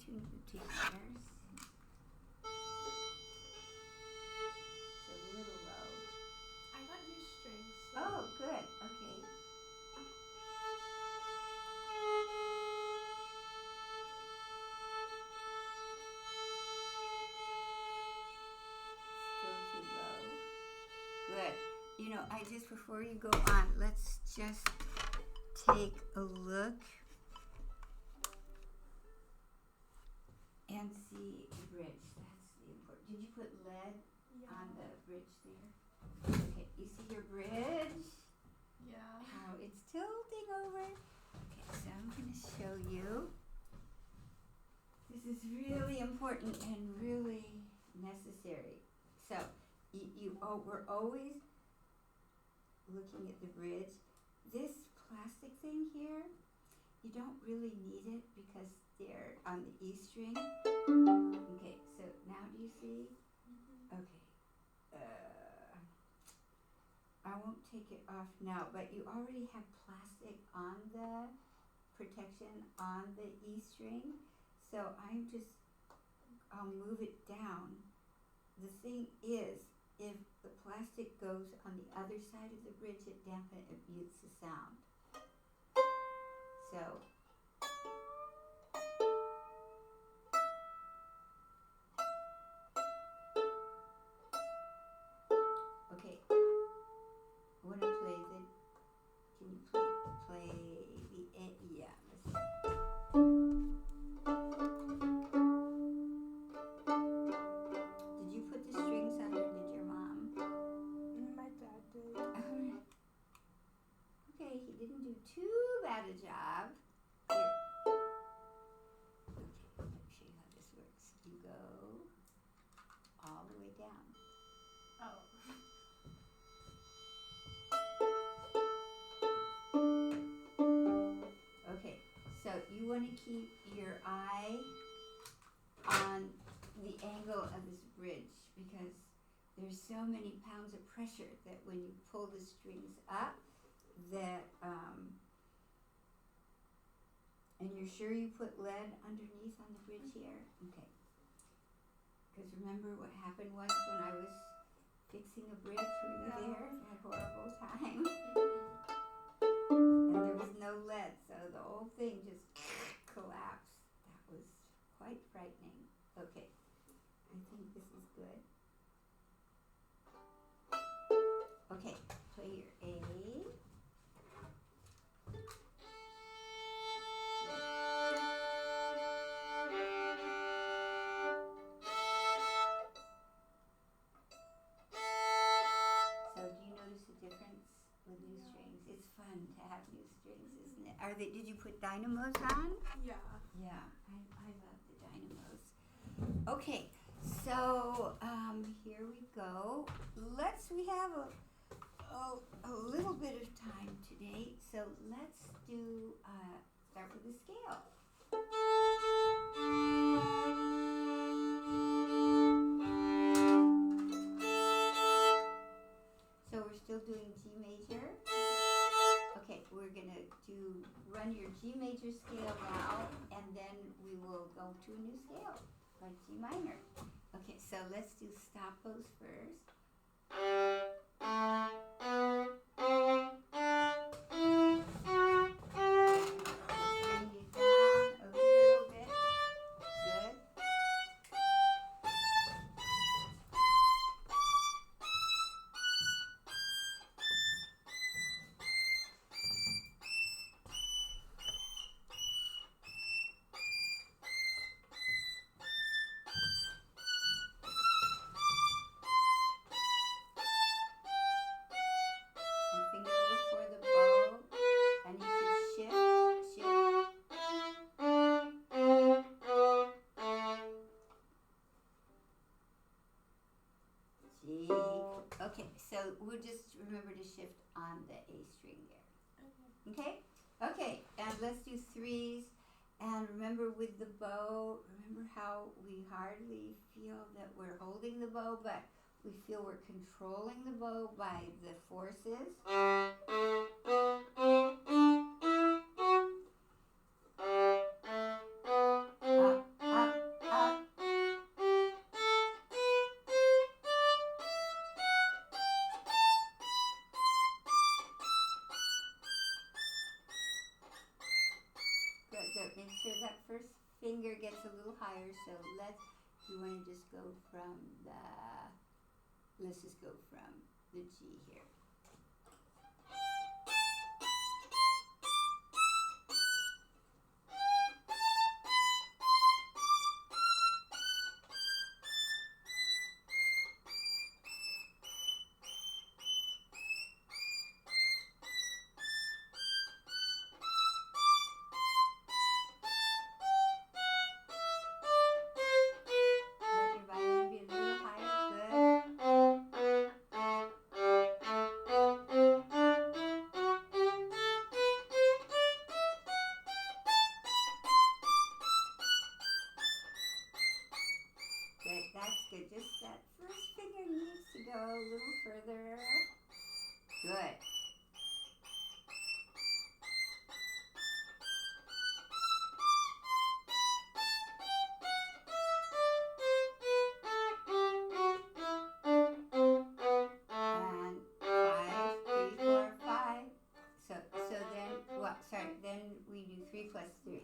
tune the tears. It's a little low. I got new strings. So. Oh, good. Okay. Still too low. Good. You know, I just, before you go on, let's just take a look and see the bridge. That's the important. Did you put lead on the bridge there? Okay, you see your bridge? Yeah. How it's tilting over. Okay, so I'm going to show you. This is really important and really necessary. So, we're always looking at the bridge. This plastic thing here, you don't really need it because they're on the E string. Okay, so now do you see? Okay. I won't take it off now, but you already have plastic on the protection on the E string. So I'll move it down. The thing is, if the plastic goes on the other side of the bridge, it mutes the sound. So, okay, I want to play can you play the A? Yeah, Did you put the strings on or did your mom? My dad did. Alright. Okay, he didn't do too bad a job. Here. Okay, let me show you how this works. You go all the way down. Oh. Okay, so you want to keep your eye on the angle of this bridge because there's so many pounds of pressure that when you pull the strings up that and you're sure you put lead underneath on the bridge here? Okay. Because remember what happened once when I was fixing a bridge? Were you there? That horrible time. And there was no lead, so the whole thing just collapsed. That was quite frightening. Okay. I think this is good. Okay, play your A. So do you notice the difference with new strings? It's fun to have new strings, isn't it? Did you put dynamos on? Yeah. Yeah, I love the dynamos. Okay, so here we go. We have a little bit of time today, so let's do start with the scale. So we're still doing G major. Okay, we're gonna run your G major scale now, and then we will go to a new scale, like G minor. Okay, so let's do stoppos first. Bring it down a little bit. Good. And finger before the bow, and you should shift. G. Okay, so we'll just remember to shift on the A string there. Okay? Okay, and let's do threes. And remember with the bow, remember how we hardly feel that we're holding the bow, but we feel we're controlling the bow by the forces. Up, up, make sure that first finger gets a little higher. So you want to just go from let's just go from the G here. That's good. Just that first finger needs to go a little further. Good. And 5, 3, 4, 5. So then what? Sorry. Then we do 3 plus 3.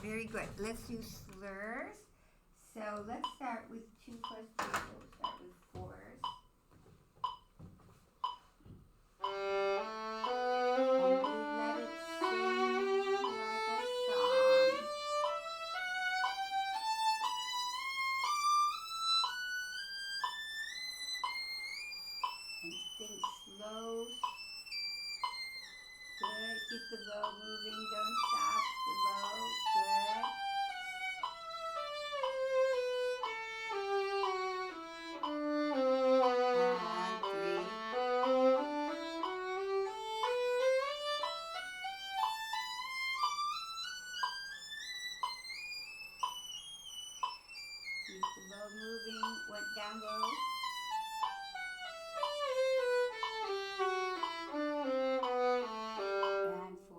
Very good. Let's do slurs. So let's start with 2 plus 3. We'll start with 4s. And we let it sing like a song. And sing slow. Good. Keep the bow moving. Don't stop the bow. Good. Moving, went down low. And 4.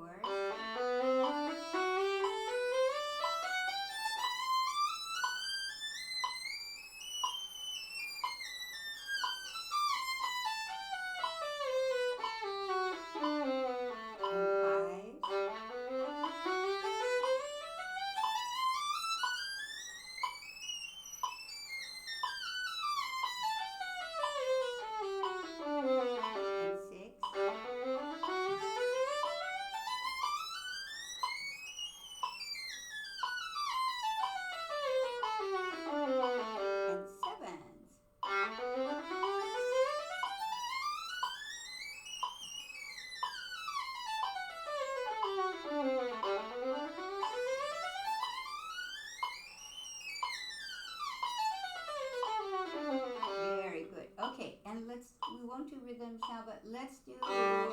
We won't do rhythms now, but let's do separate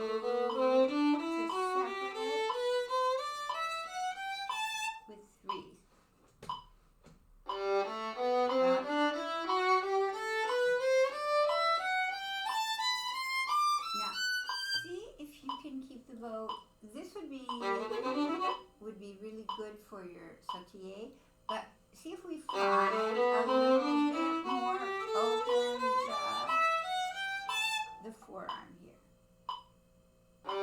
with 3s. Now, see if you can keep pivot. This would be really good for your sautiller, but see if we find a little bit more open the forearm here. That's it.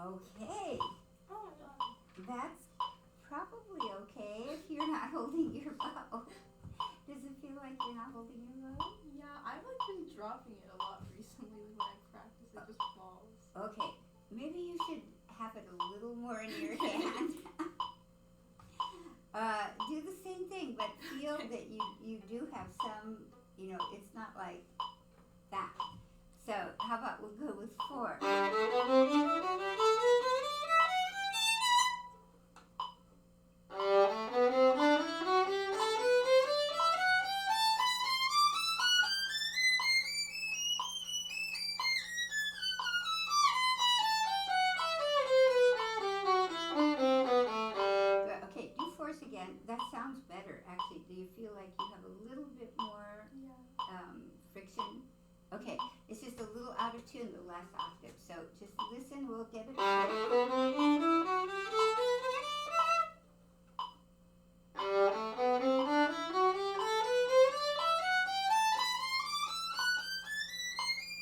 Okay, Oh my god. that's probably okay if you're not holding your bow. Does it feel like you're not holding your bow? Yeah, I've like been dropping it a lot recently when I practice. It just falls. Okay, maybe you should have it a little more in your hand. Do the same thing, but feel that you do have some, it's not like that. So how about we'll go with 4. Good. Okay, do 4s again. That sounds better, actually. Do you feel like you have a little bit more Yeah. friction? Okay, it's just a little out of tune, the last octave. So just listen, we'll get it.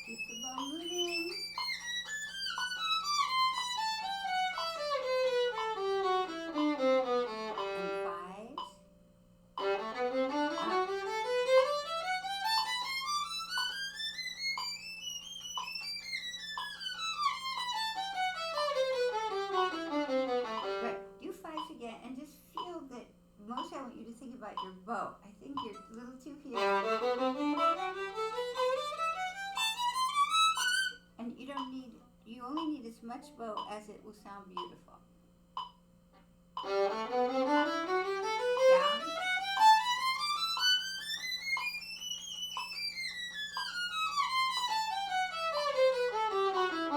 Keep the bow moving. And 5s. Up. Good. Do 5s again and just feel that mostly I want you to think about your bow. I think you're a little too here. And you only need as much bow as it will sound beautiful. Down.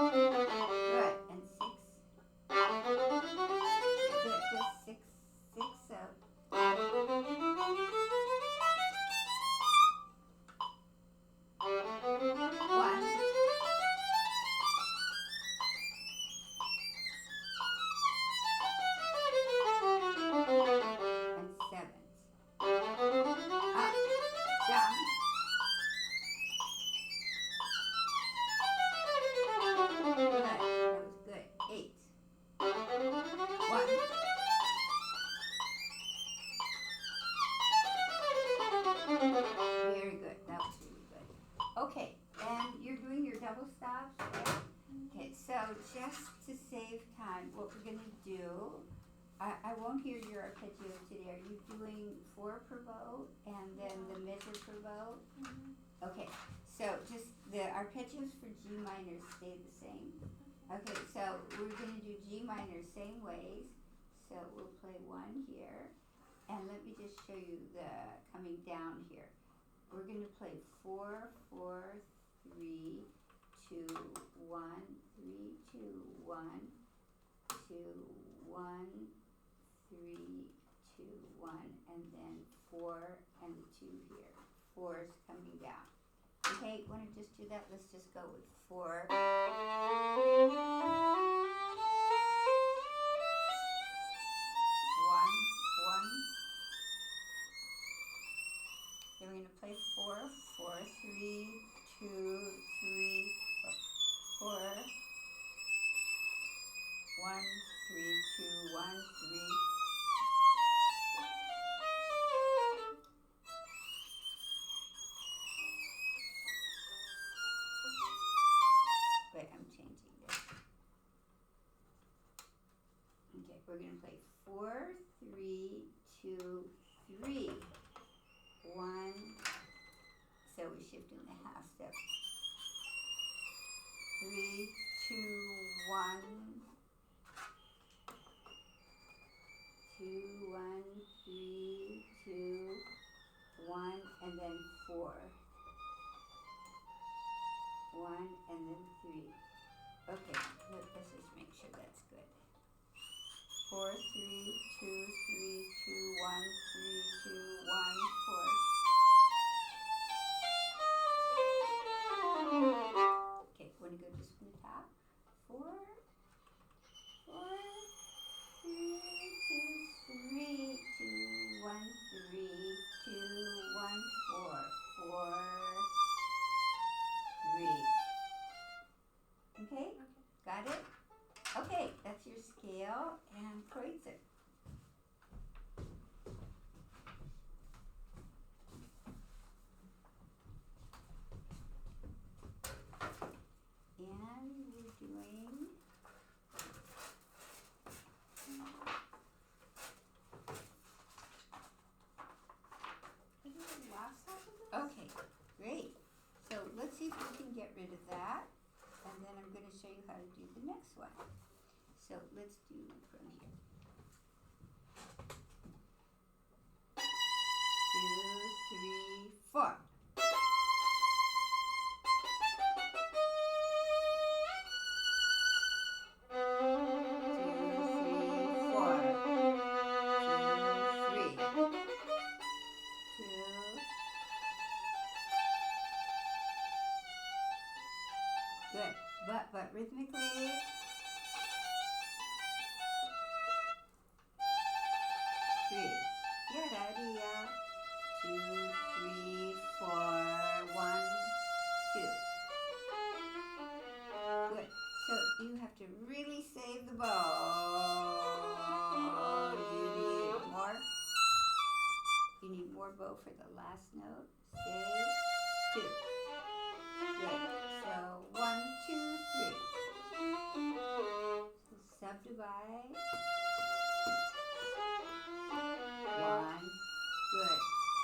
Good. And 6. Good. Just 6 up. 1. And 7s. Up. Down. Good. That was good. 8. 1. Very good. That was really good. Okay, and you're doing your double stops, right? Okay, so just to save time, what we're going to do, I won't hear your arpeggio today. Are you doing 4 per bow and then the measure per bow? Mm-hmm. Okay, so just the arpeggios for G minor stay the same. Okay, so we're going to do G minor same ways. So we'll play 1 here. And let me just show you the coming down here. We're going to play 4, 4, 3, 2, 1, 3, 2, 1, 2, 1, 3, 2, 1, and then 4 and 2 here. 4's coming down. Okay, want to just do that? Let's just go with 4. 1. Then we're going to play 4, 4, 3, 2, 3, 4. 1, 3, 2, 1, 3. Wait, I'm changing this. Okay, we're going to play 4, 3, 2, 3. 1. So we shift in the half step. 3, 2, 1. 2, 1, 3, 2, 1, and then 4. 1 and then 3. Okay, let's just make sure that's good. 4, 3, 2, 3, 2, 1, 3, 2, 1, 4. Okay, want to go just from the top? 4, 4, 3, 2, 1, 3, 2, 1, 4, 4, 3. Okay, got it? Okay, that's your scale and Kreutzer. And we're doing okay, great. So let's see if we can get rid of that. And then I'm going to show you how to do the next one. So let's do from here. 2, 3, 4. 2, 3, 4. 2, 3. Good. But rhythmically. 3. Yeah, 2, 3, 4, 1, 2. Good. So you have to really save the bow. You need more. You need more bow for the last note. Save 2. Good. So 1, 2, 3. So subdivide. 1. Good.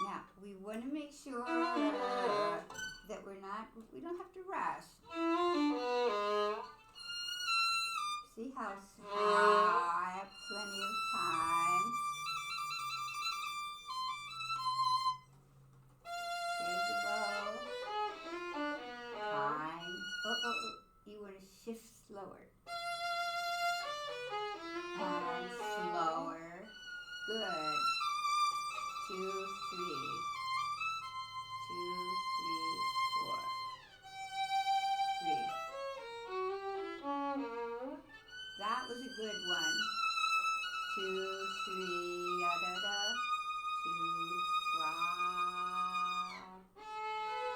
Now we want to make sure that we don't have to rush. See how I have plenty of time. Save the bow. Time. Oh, you want to shift slower. And slower. Good. 2, 3. 2, 3, 4, 3. That was a good one. 2, 3, da da da. 2, 5.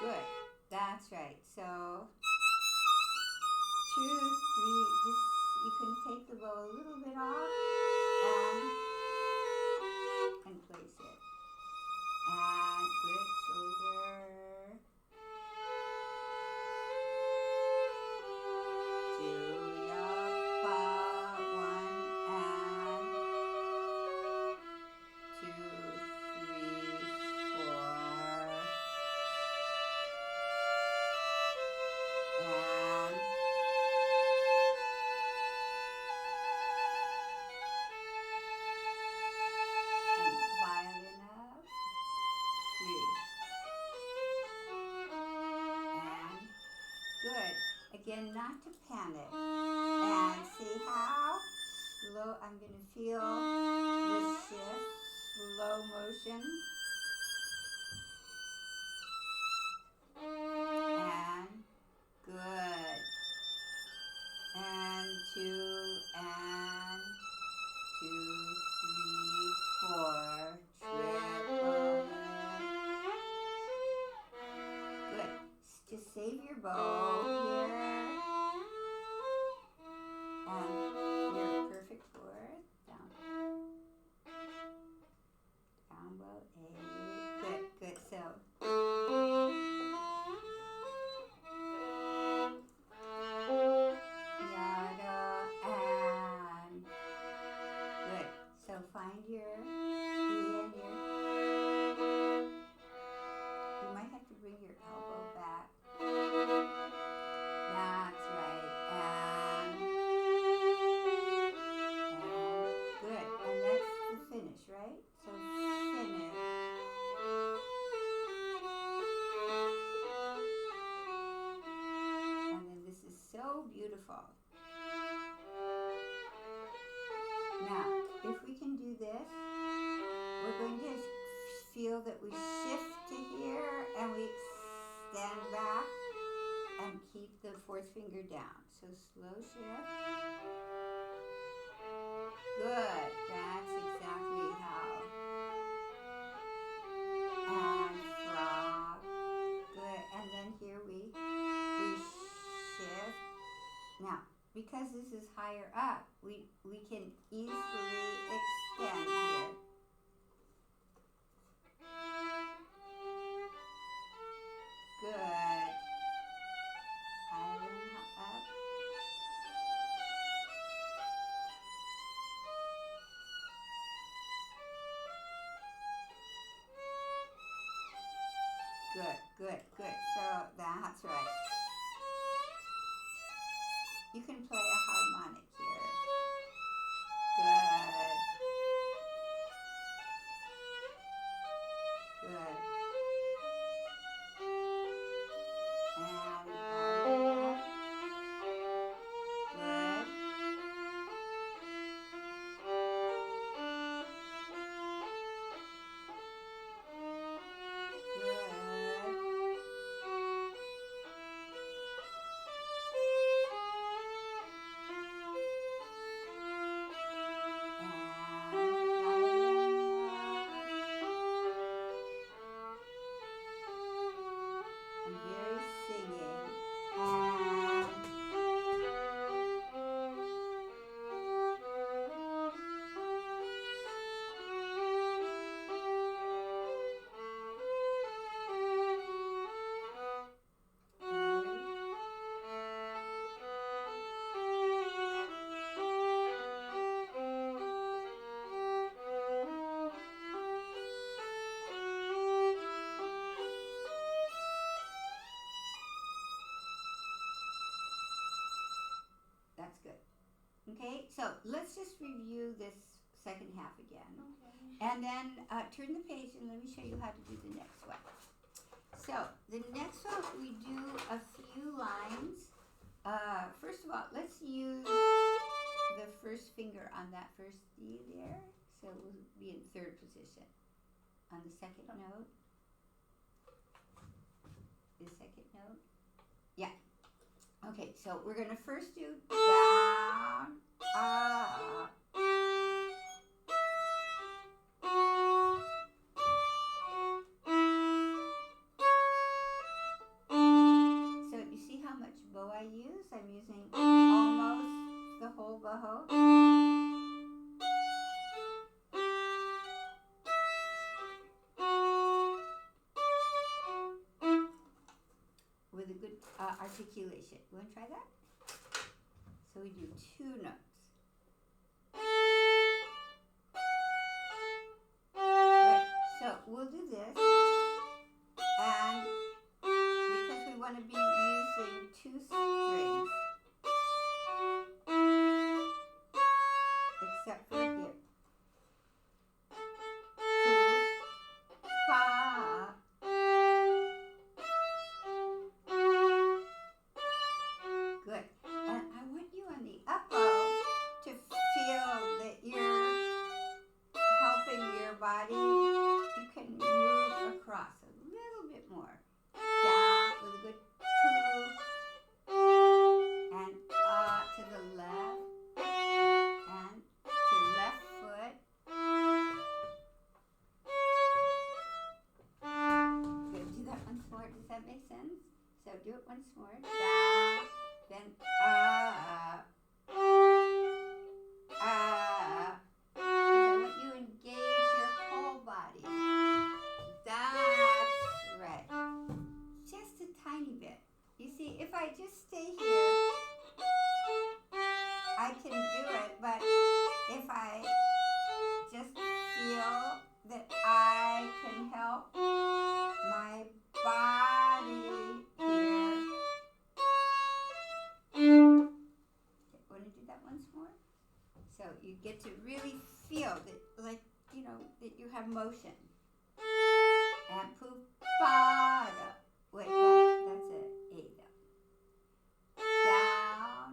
Good. That's right. So 2, 3. Just you can take the bow a little bit off and place it. And good shoulder. 2, up, 1, and 2, 3, 4. And violin up. 3. And good. Again, not to panic. And see how slow I'm going to feel the shift, slow motion. And good. And 2 and 2, 3, 4. Triple. Good. Just save your bow here. And your perfect fourth. Down. Down bow 8. Good, good. So. Yada and good. So find your E and your. You might have to bring your elbow back. That's right. And good. And that's the finish, right? So finish. Beautiful. Now, if we can do this, we're going to feel that we shift to here and we stand back and keep the fourth finger down. So slow shift. Good. That's exactly how. And frog. Good. And then here we shift. Now, because this is higher up, we can easily extend here. Good. Island up. Good, good, good. So that's right. You can play a harmonic here. Good. Good. And aria. Good. That's good. Okay, so let's just review this second half again. Okay. And then turn the page and let me show you how to do the next one. So the next one we do a few lines. First of all, let's use the first finger on that first D there. So we'll be in third position. On the second note. The second note. Yeah. Okay, so we're going to first do down, up. So you see how much bow I use? I'm using almost the whole bow. With a good articulation. You want to try that? So we do two notes. Right. So we'll do this, and because we want to be using two strings, except for here. Pa. Good. And I want you on the up bow to feel that you're helping your body. You can move across a little bit more. Down with a good pull. And to the left. And to left foot. Good. Do that once more. Does that make sense? So do it once more. Down. Then because I want you to engage your whole body. That's right. Just a tiny bit. You see, if I just stay here, I can do it, but if I just feel that I can help my body here. Want to do that once more? So you get to really feel that, like, you know, that you have motion. And pupada. Wait, that's it. A though. Down,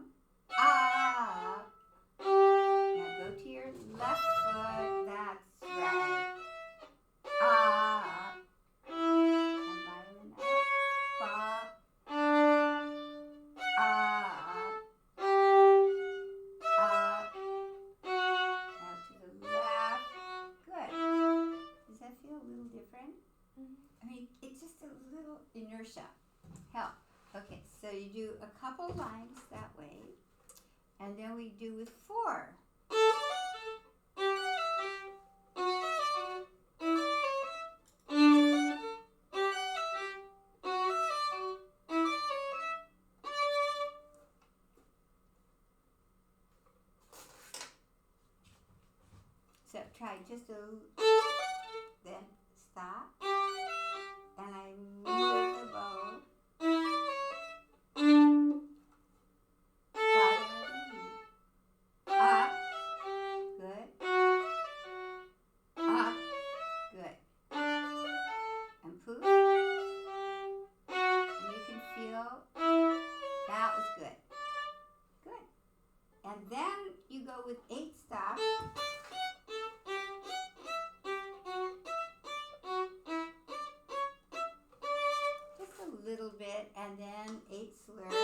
inertia. Help. Okay, so you do a couple lines that way, and then we do with 4. So try just a, then stop, and I move the bow. Up, good. Up, good. And poof. And you can feel that was good. Good. And then you go with 8 stops. Just a little bit, and then 8 slurs.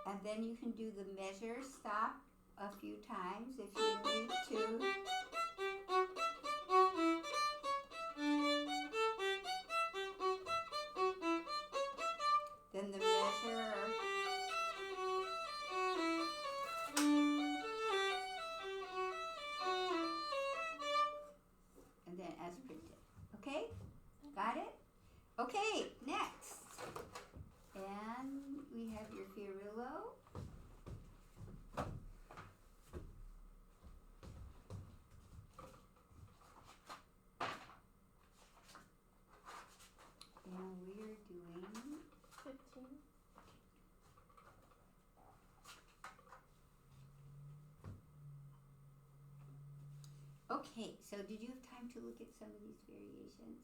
And then you can do the measure stop a few times if you need to. Then the measure. And then as printed. Okay? Got it? Okay, next. And we have your Fiorillo. And we're doing 15. Okay, so did you have time to look at some of these variations?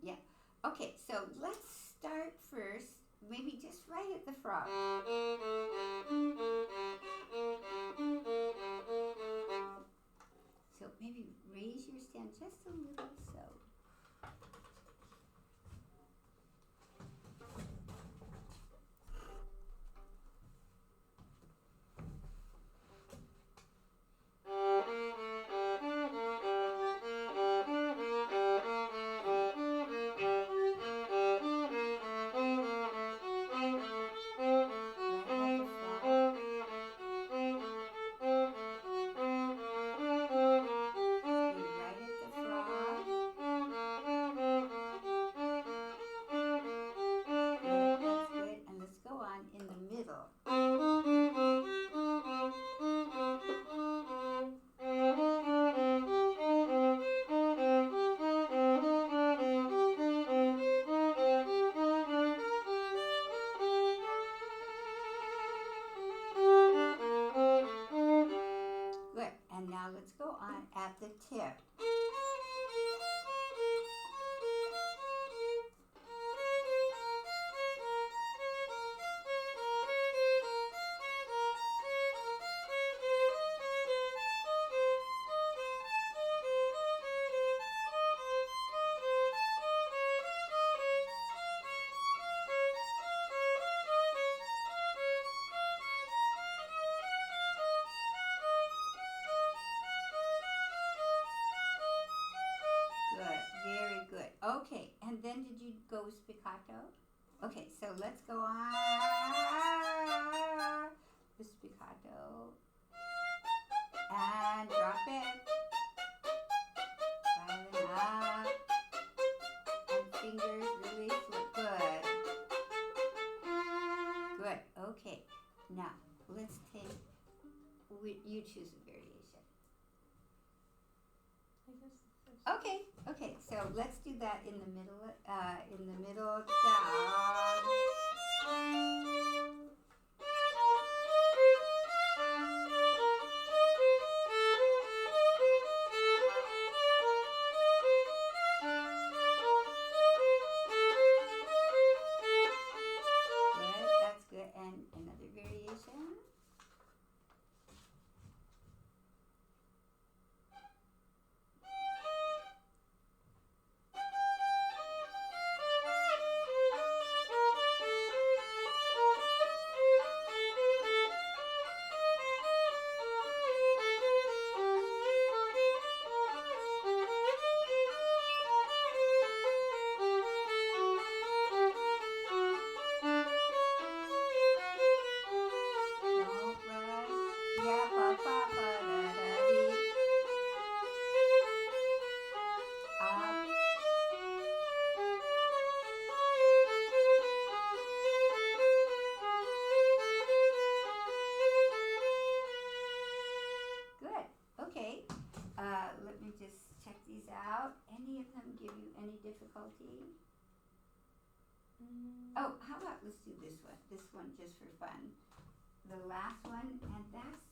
Yeah. Okay, so let's start first, maybe just right at the frog. So maybe raise your stand just a little so. Let's go on at the tip. Okay, and then did you go spiccato? Okay, so let's go on the spiccato and drop it, violin up, and fingers release. Look good. Good. Okay, now let's take. You choose a variation. I guess the first. Okay. Okay, so let's do that in the middle down. Good, that's good. And another variation. let me just check these out. Any of them give you any difficulty? Oh, how about let's do this one. This one just for fun. The last one, and that's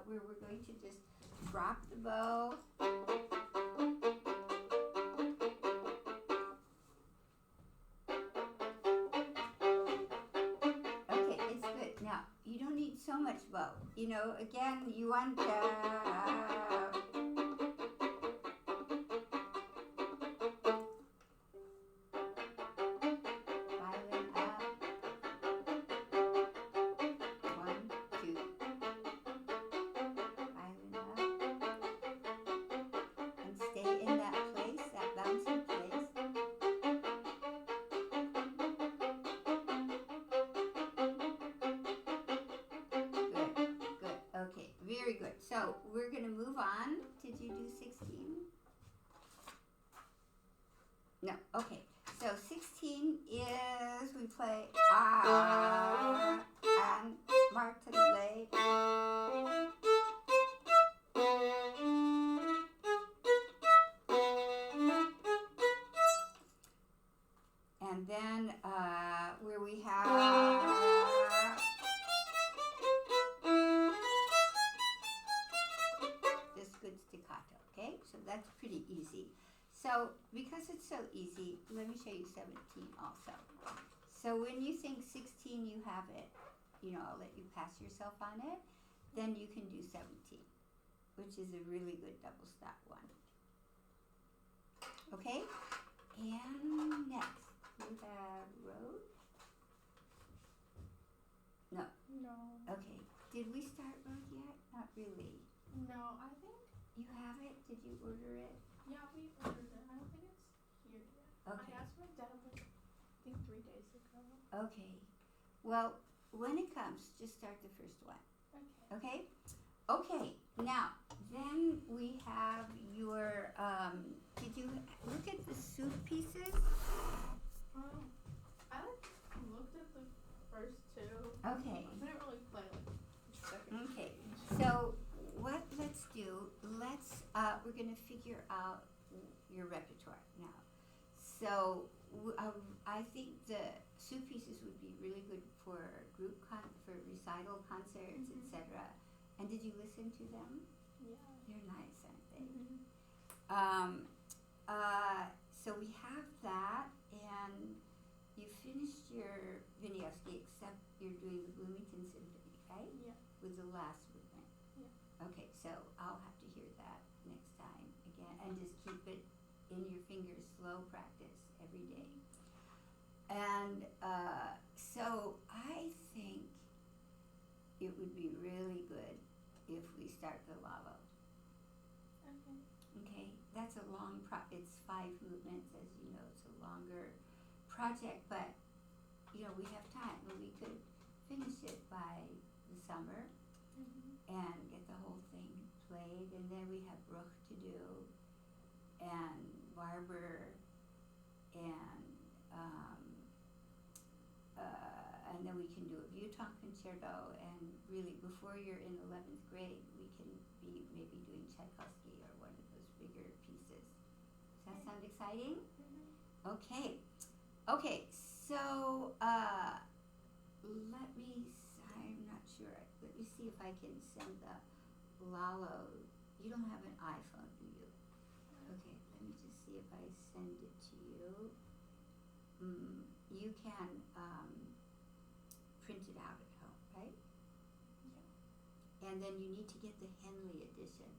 where we're going to just drop the bow. Okay, it's good. Now, you don't need so much bow. You know, again, you want very good. So we're going to move on. Did you do 16? No. Okay. So 16 is we play and martelé. And then where we have this good staccato, okay? So that's pretty easy. So because it's so easy, let me show you 17 also. So when you think 16 you have it, you know, I'll let you pass yourself on it, then you can do 17, which is a really good double stop one. Okay? And next, you have road. No. No. Okay. Did we start road yet? Not really. No, I think. You have it? Did you order it? Yeah, we ordered it. I don't think it's here yet. Okay. I asked my dad like, I think 3 days ago. Okay. Well, when it comes, just start the first one. Okay. Okay? Okay. Now, then we have your, did you look at the Suk pieces? I like looked at the first 2. Okay. I didn't really play like the second. Okay. So what let's do, we're going to figure out your repertoire now. So I think the Suk pieces would be really good for for recital concerts, etc. And did you listen to them? Yeah. They're nice, aren't they? Mm-hmm. So we have that, and you finished your Wieniawski, except you're doing the Bloomington Symphony, right? Yeah. With the last movement. Yeah. Okay, so I'll have to hear that next time again, and just keep it in your fingers, slow practice every day. And so I think it would be really good if we start the Lalo. Okay. Okay, that's a long it's 5 movements, as you know, it's a longer project, but you know, we have time, and we could finish it by the summer and get the whole thing played, and then we have Bruch to do, and Barber, and then we can do a Vieuxtemps concerto, and really before you're in 11th grade, we can be maybe doing Tchaikovsky or one of those bigger pieces. Does that sound exciting? Okay. Okay, so I'm not sure. Let me see if I can send the Lalo. You don't have an iPhone, do you? Okay, let me just see if I send it to you. You can print it out at home, right? Yeah. And then you need to get the Henley edition.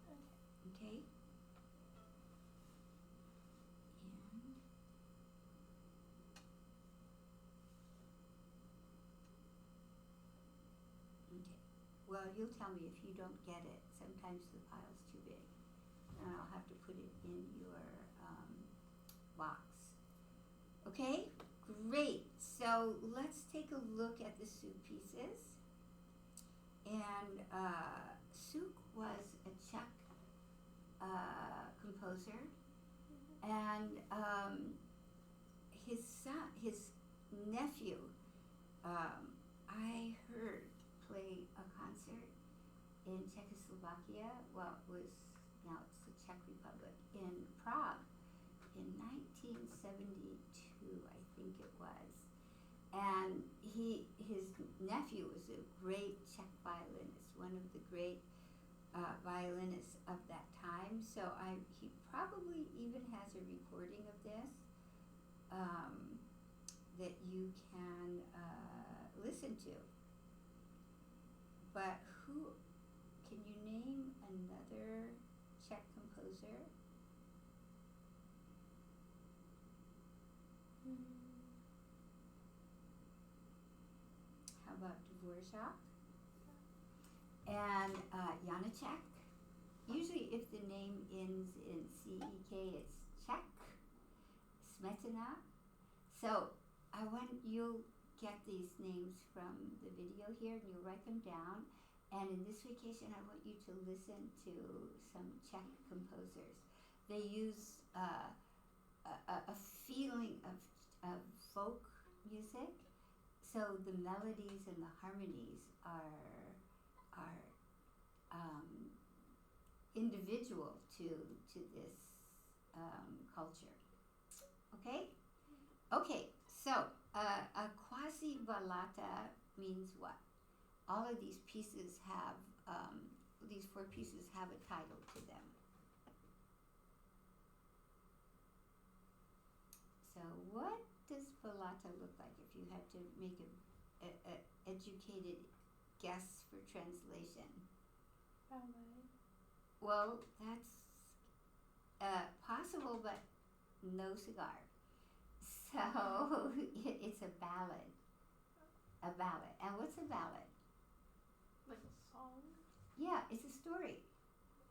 Okay. Okay? Well, you'll tell me if you don't get it. Sometimes the file's too big, and I'll have to put it in your box. Okay, great. So let's take a look at the Suk pieces. And Suk was a Czech composer, and his nephew, I heard play a concert in Czechoslovakia. Well, it was now it's the Czech Republic, in Prague in 1972, I think it was. And his nephew was a great Czech violinist, one of the great violinists of that time. So he probably even has a recording of this that you can listen to. But can you name another Czech composer? How about Dvorak? And Janáček? Usually if the name ends in C-E-K, it's Czech. Smetana. So you'll get these names from the video here and you'll write them down. And in this vacation, I want you to listen to some Czech composers. They use a feeling of folk music, so the melodies and the harmonies are individual to this culture. Okay? Okay, so a quasi ballata means what? All of these pieces have, these 4 pieces have a title to them. So what does ballata look like if you had to make a educated guess for translation? Ballet. Well, that's possible, but no cigar. So it's a ballad. A ballad. And what's a ballad? Like a song? Yeah, it's a story,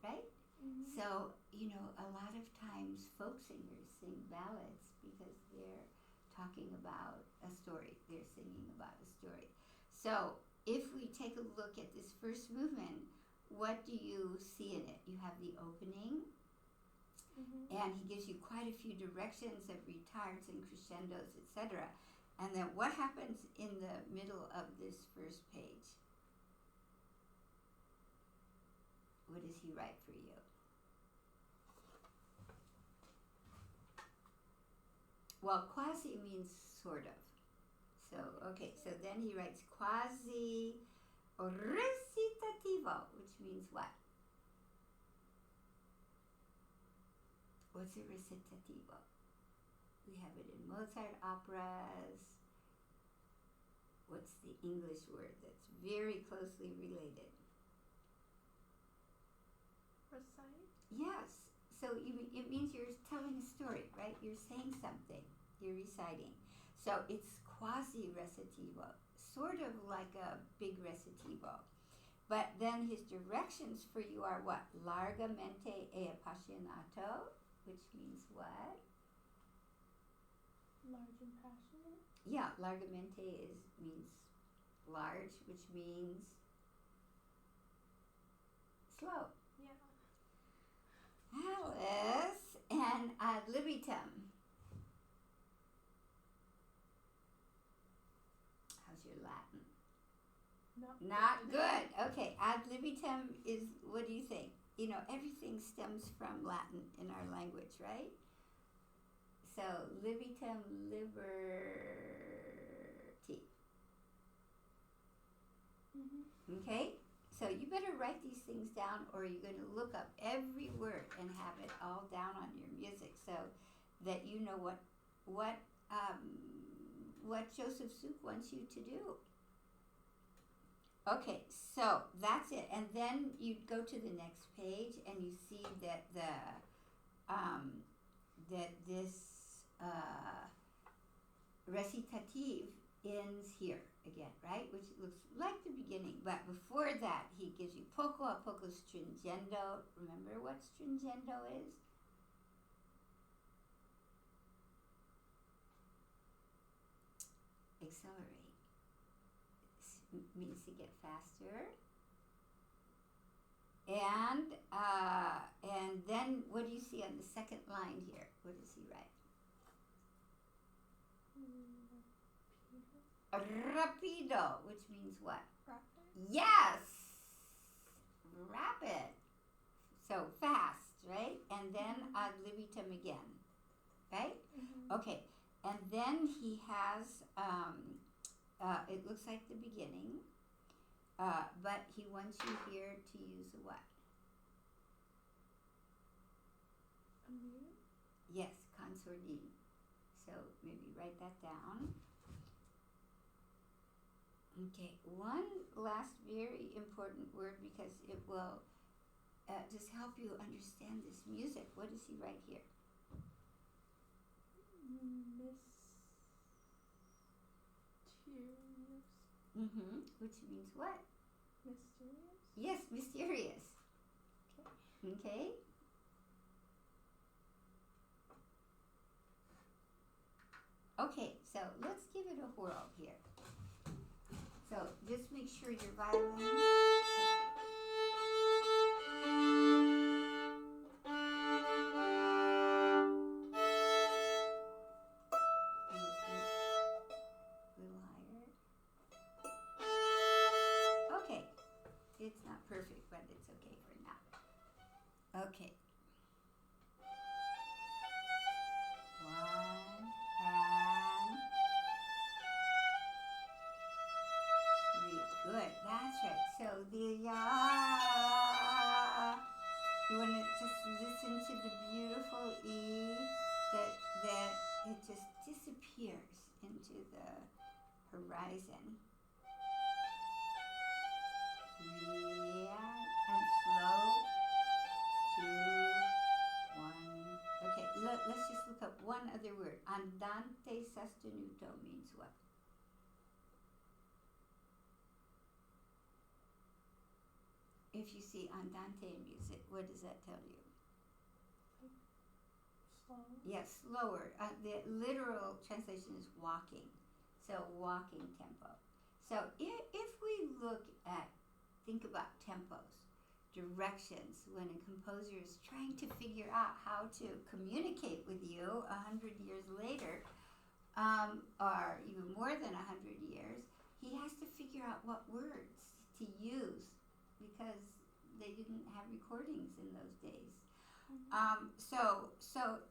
right? Mm-hmm. So, a lot of times folk singers sing ballads because they're talking about a story. They're singing about a story. So, if we take a look at this first movement, what do you see in it? You have the opening, and he gives you quite a few directions of retards and crescendos, etc. And then what happens in the middle of this first page? What does he write for you? Well, quasi means sort of. So, okay, so then he writes quasi recitativo, which means what? What's a recitativo? We have it in Mozart operas. What's the English word that's very closely related? Recite? Yes. So it means you're telling a story, right? You're saying something. You're reciting. So it's quasi-recitativo, sort of like a big recitativo. But then his directions for you are what? Largamente e appassionato, which means what? Large and passionate? Yeah, largamente means large, which means slow. Yeah. Alice, and ad libitum. How's your Latin? Not good. Okay, ad libitum is, what do you think? Everything stems from Latin in our language, right? So, libitum, liberty. Okay? So you better write these things down, or you're going to look up every word and have it all down on your music, so that you know what Joseph Suk wants you to do. Okay, so that's it, and then you go to the next page and you see that this recitative ends here again, right? Which looks like the beginning, but before that he gives you poco a poco stringendo. Remember what stringendo is? Accelerate. Means to get faster. And then what do you see on the second line here? What does he write? Rapido, which means what? Rapid? Yes! Rapid. So fast. and then ad libitum again. Right? Mm-hmm. Okay, and then he has, it looks like the beginning, but he wants you here to use a what? A mute? Yes, consordine. So maybe write that down. Okay, one last very important word because it will just help you understand this music. What does he write here? Mysterious. Which means what? Mysterious? Yes, mysterious. Okay. Okay, so let's give it a whirl here. So just make sure your violin. Okay, it's not perfect, but it's okay for now. Okay. 1 and 3. Good, that's right. So the you want to just listen to the beautiful E that it just disappears into the horizon. 3 and slow. 2, 1. Okay, let's just look up one other word. Andante sostenuto means what? If you see andante in music, what does that tell you? Slow? Yes, slower. The literal translation is walking. So walking tempo. So if we think about tempos, directions, when a composer is trying to figure out how to communicate with you 100 years later, or even more than 100 years, he has to figure out what words to use because they didn't have recordings in those days. So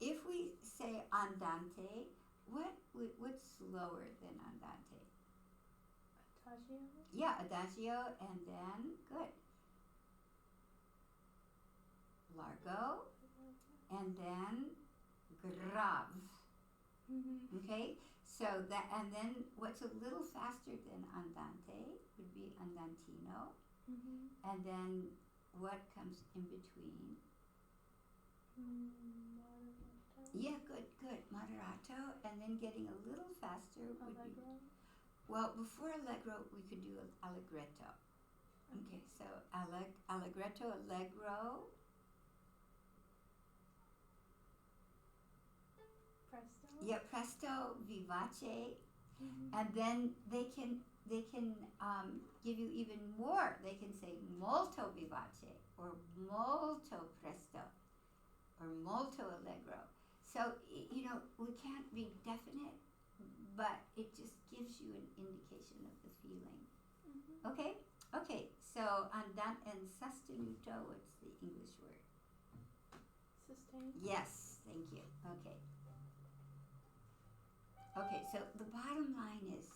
if we say andante, what's slower than andante? Adagio? Yeah, adagio, and then good. Largo, and then grave. Okay, so that, and then what's a little faster than andante would be andantino, and then what comes in between? Moderato? Yeah, good, moderato, and then getting a little faster would be, Allegro? well, before allegro we could do allegretto. Okay, so allegretto, allegro. Presto? Yeah, presto, vivace, and then they can give you even more. They can say molto vivace or molto presto or molto allegro. So we can't be definite, but it just gives you an indication of the feeling. Okay. So andante and sostenuto. What's the English word? Sustain? Yes, thank you. Okay, so the bottom line is,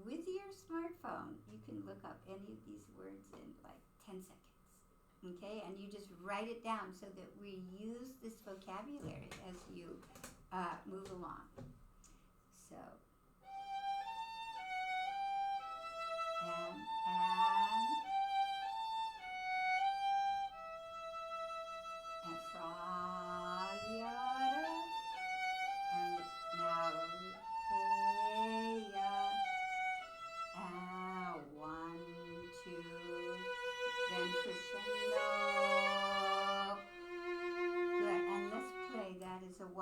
with your smartphone, you can look up any of these words in like 10 seconds, okay? And you just write it down so that we use this vocabulary as you move along. So, and fra-ya-da, and now hey-ya, 1, 2, then crescendo. Good, and let's play that as a 1.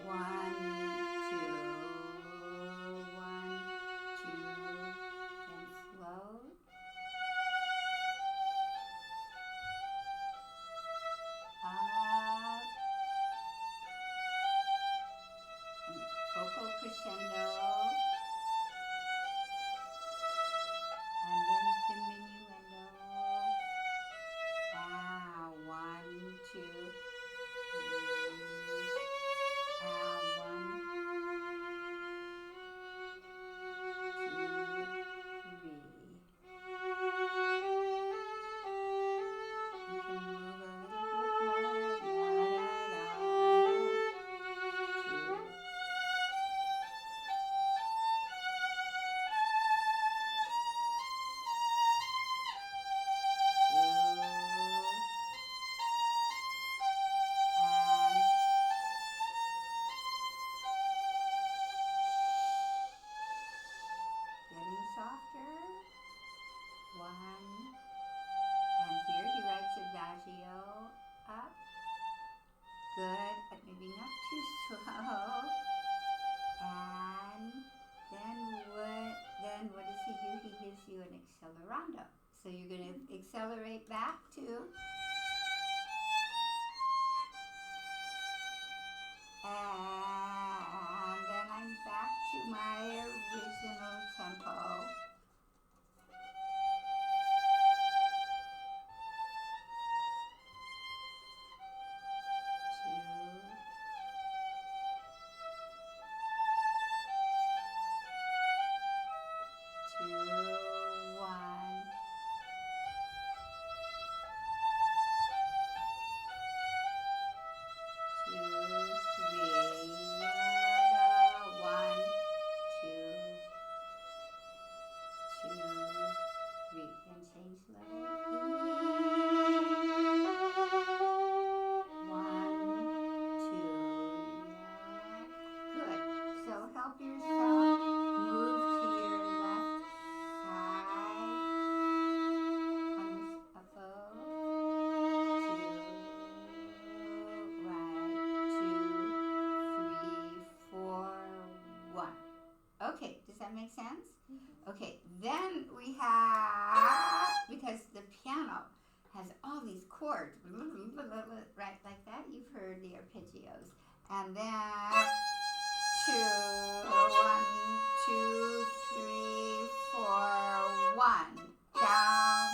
1, 2, 1, 2, then slow. Up. And vocal crescendo. So you're going to accelerate back to. And then I'm back to my original tempo. Okay, does that make sense? Mm-hmm. Okay, then we have, because the piano has all these chords, right, like that, you've heard the arpeggios. And then 2, 1, 2, 3, 4, 1, down.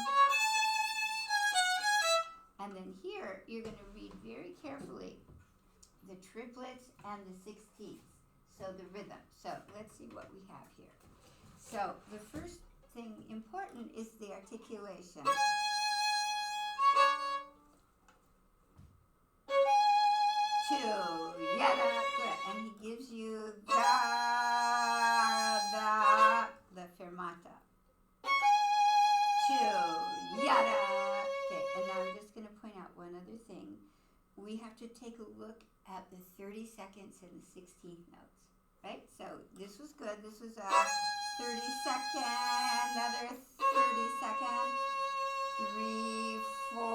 And then here, you're going to read very carefully the triplets and the sixteenths. So the rhythm. So let's see what we have here. So the first thing important is the articulation. 2, yada, good. And he gives you the fermata. 2, yada. Okay, and now I'm just going to point out one other thing. We have to take a look at the 30 seconds and the 16th notes. Right? So this was good. This was a 30-second, another 30-second, 3, 4, 1.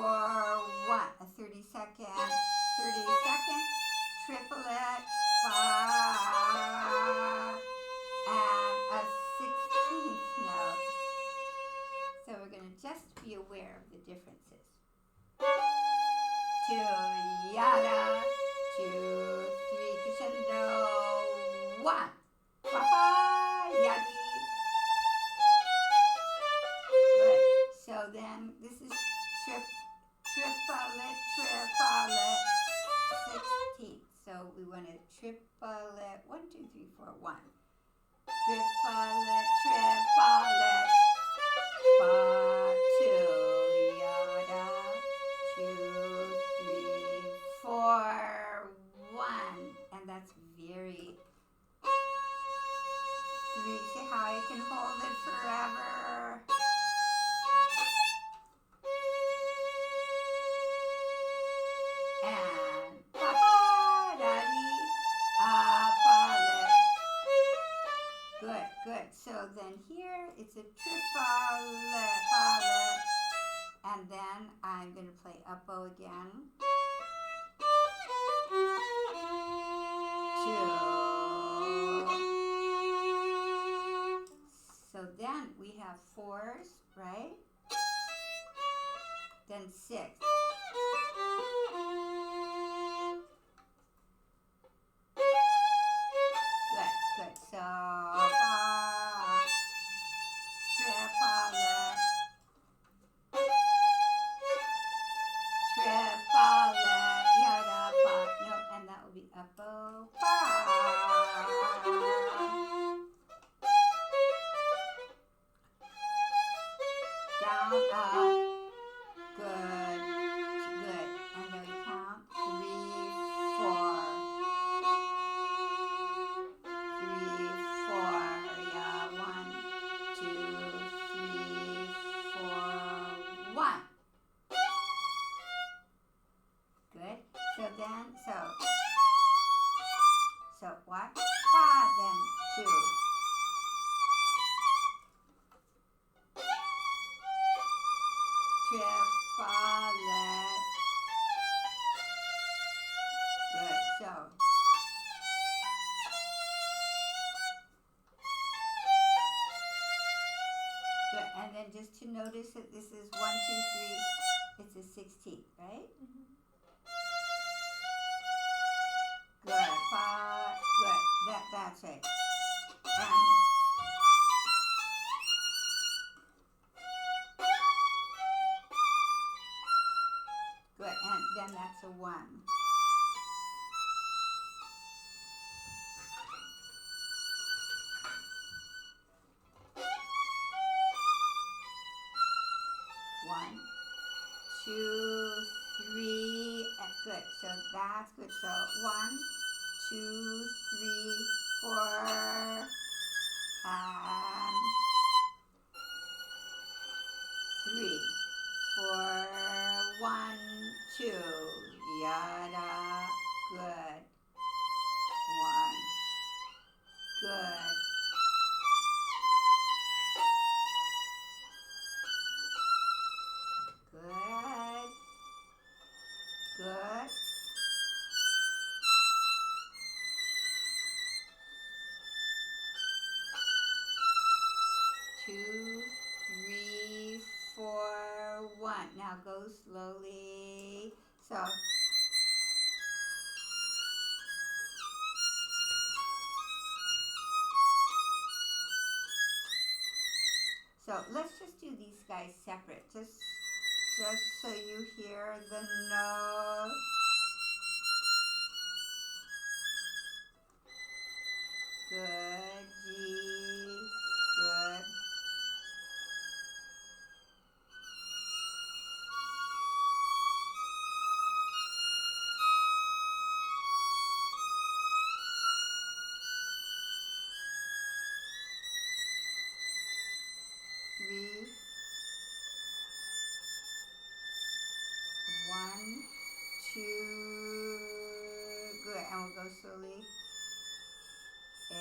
A 30-second, 30-second, triplet, 5, and a 16th note. So we're going to just be aware of the differences. 2, yada, 2, 3, crescendo, 1, yadi. Good. So then this is triplet, 16th. So we want to triplet, 1, 2, 3, 4, 1. Triplet, 2, yada, 2, 3, 4, 1. And that's very 3, see how I can hold it forever. And good, good. So then here it's a triplet, and then I'm going to play up bow again. 2. So then we have 4s, right? Then 6. Good, good. So triplet, yada, no, and that will be up bow, down, up, good, good, and then we count 3, 4, 3, 4, yeah, 1, 2, 3, 4, 1. Good. So then, so what? Then 2. Good. And then just to notice that this is 1, 2, 3. It's a 16th, right? Mhm. Good. Fa. Good. That's right. Good. And then that's a 1. One, 2, 3. Good. So that's good. So 1, 2, 3, 4. And 3, 4, 1, 2. Yada. Good. 1. Good. Good. Good. Two, 3, 4, 1. Now go slowly. So let's just do these guys separate. Just so you hear the note. Good, G. Good. Three. 1, 2. Good. And we'll go slowly. A.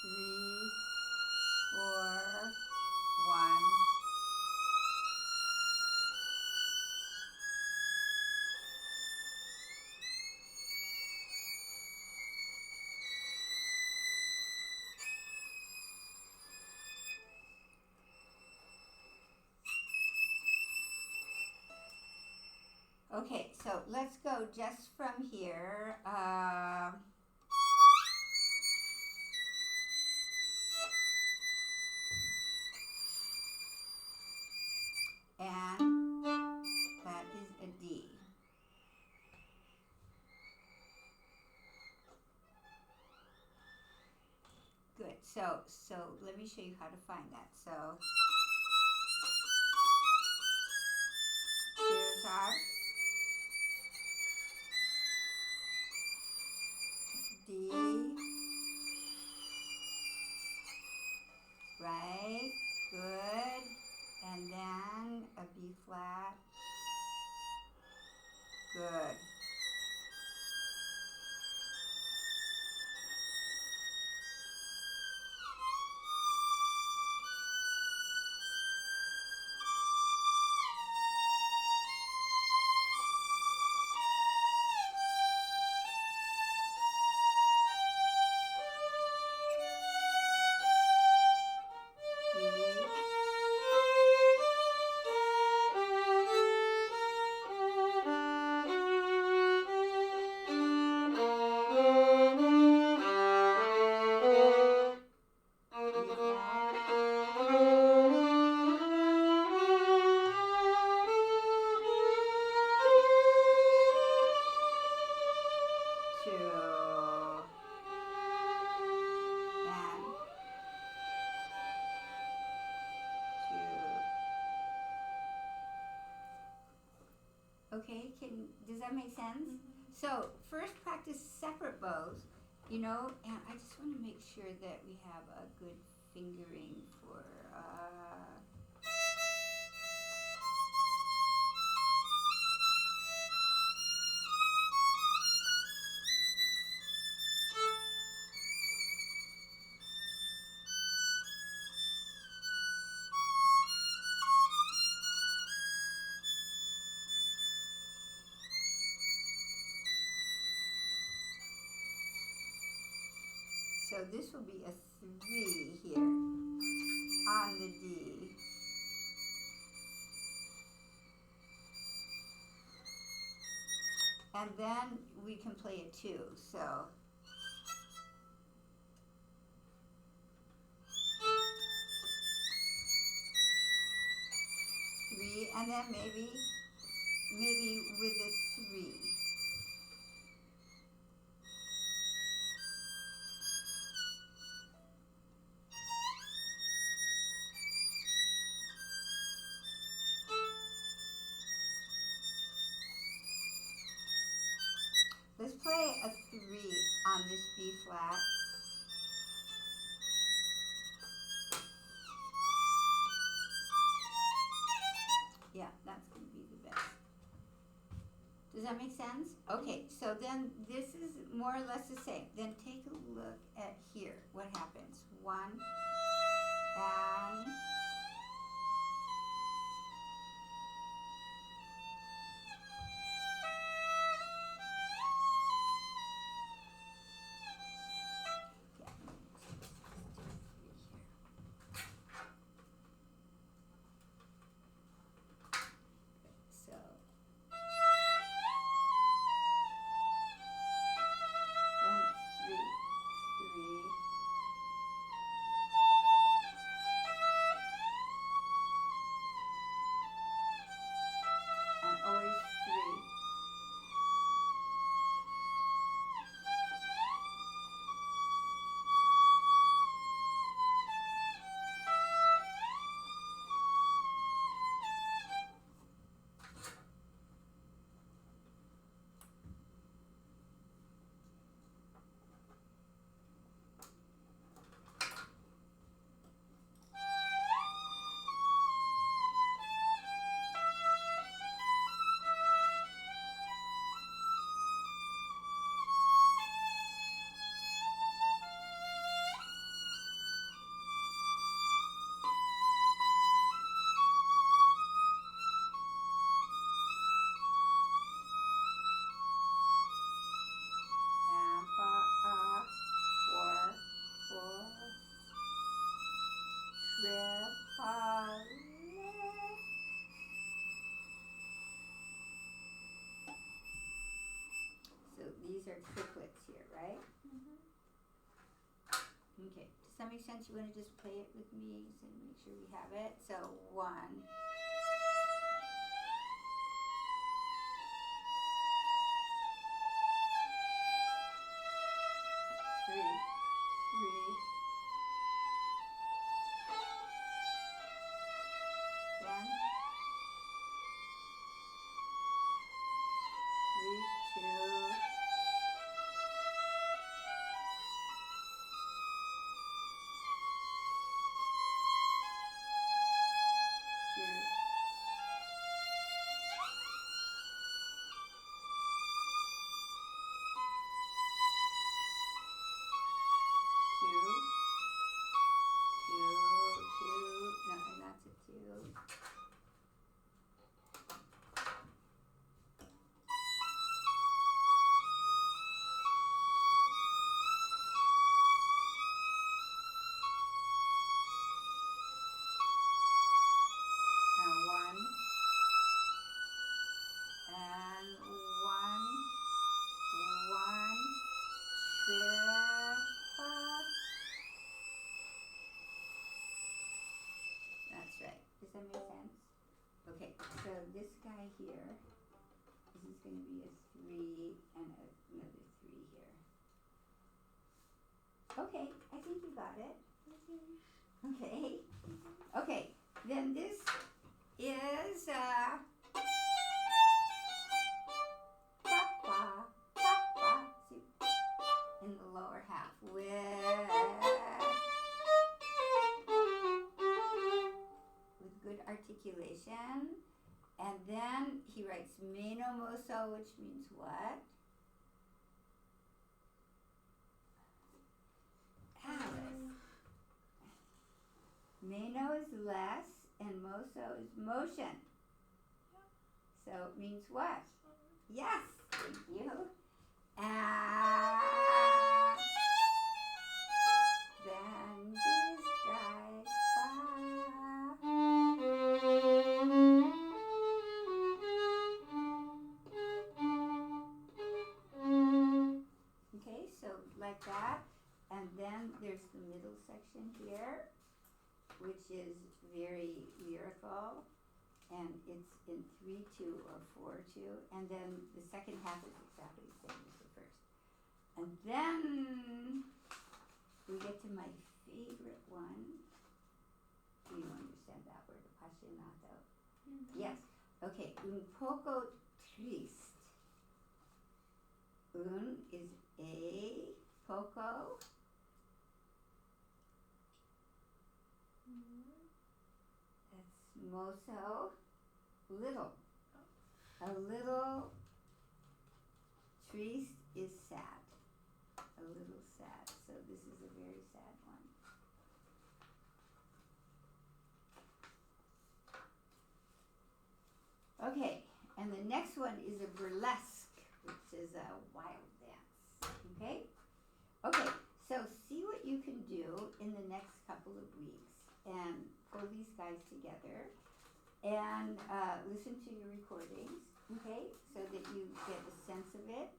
Three, 4, 1. Okay, so let's go just from here. And that is a D. Good. So let me show you how to find that. So here's our D. Right. Good. And then a B flat. Good. Okay, does that make sense? Mm-hmm. So first practice separate bows, and I just want to make sure that we have a good fingering for so this will be a 3 here on the D. And then we can play a 2, so. Three, and then maybe with a 3. Let's play a 3 on this B flat. Yeah, that's going to be the best. Does that make sense? Okay, so then this is more or less the same. Then take a look at here. What happens? 1 and these are triplets here, right? Okay, does that make sense? You want to just play it with me so make sure we have it? So 1. 3, 3. Then 3, 2. 3 and another 3 here. Okay, I think you got it. Okay. Okay, then this is see, in the lower half with good articulation. And then he writes meno moso, which means what? Alice. Meno is less and moso is motion. So it means what? Yes, thank you. then there's the middle section here, which is very lyrical, and it's in 3/2 or 4/2, and then the second half is exactly the same as the first. And then we get to my favorite one. Do you understand that word, appassionato? Mm-hmm. Yes. Okay, un poco triste. Un is a, poco, that's mozo, little. A little, triste is sad. A little sad. So this is a very sad one. Okay, and the next one is a burlesque, which is a wild dance. Okay? Okay, so see what you can do in the next couple of weeks and pull these guys together and listen to your recordings, okay, so that you get a sense of it.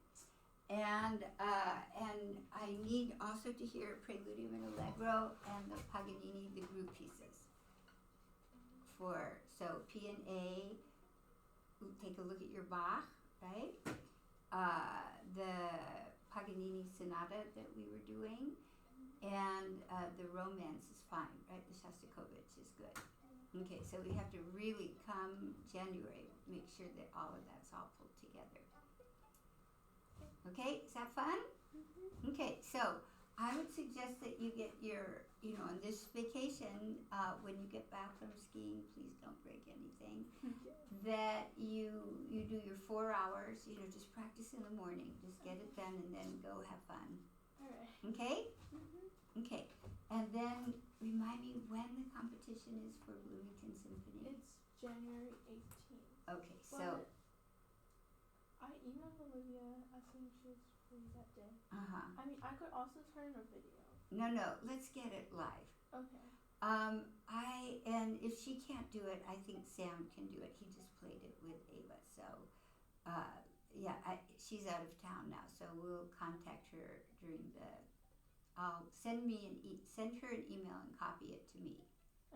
And I need also to hear Preludium and Allegro and the Paganini, the group pieces. So P and A, take a look at your Bach, right? The Paganini Sonata that we were doing, and the Romance is fine, right? The Shostakovich is good. Okay, so we have to really come January, make sure that all of that's all pulled together. Okay, is that fun? Mm-hmm. Okay, so I would suggest that you get your, on this vacation, when you get back from skiing, please don't break anything, that you do your 4 hours, just practice in the morning, just get it done and then go have fun. All right. Okay? Mm-hmm. Okay, and then remind me when the competition is for Bloomington Symphony. It's January 18th. Okay, so. I emailed Olivia asking if she was free that day. Uh-huh. I mean, I could also turn a video. No, let's get it live. Okay. And if she can't do it, I think Sam can do it. He just played it with Ava, so, she's out of town now, so we'll contact her during send her an email and copy it to me,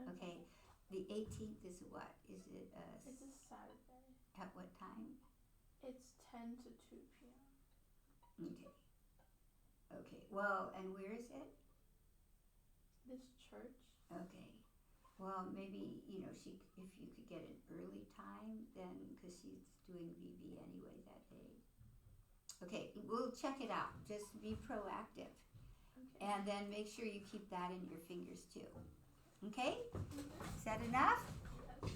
okay? The 18th is what? Is it, It's a Saturday. At what time? It's 10 to 2 p.m. Okay, well, and where is it? This church. Okay, well, maybe, if you could get an early time, then, because she's doing VB anyway that day. Okay, we'll check it out, just be proactive. Okay. And then make sure you keep that in your fingers too. Okay? Is that enough? Yes.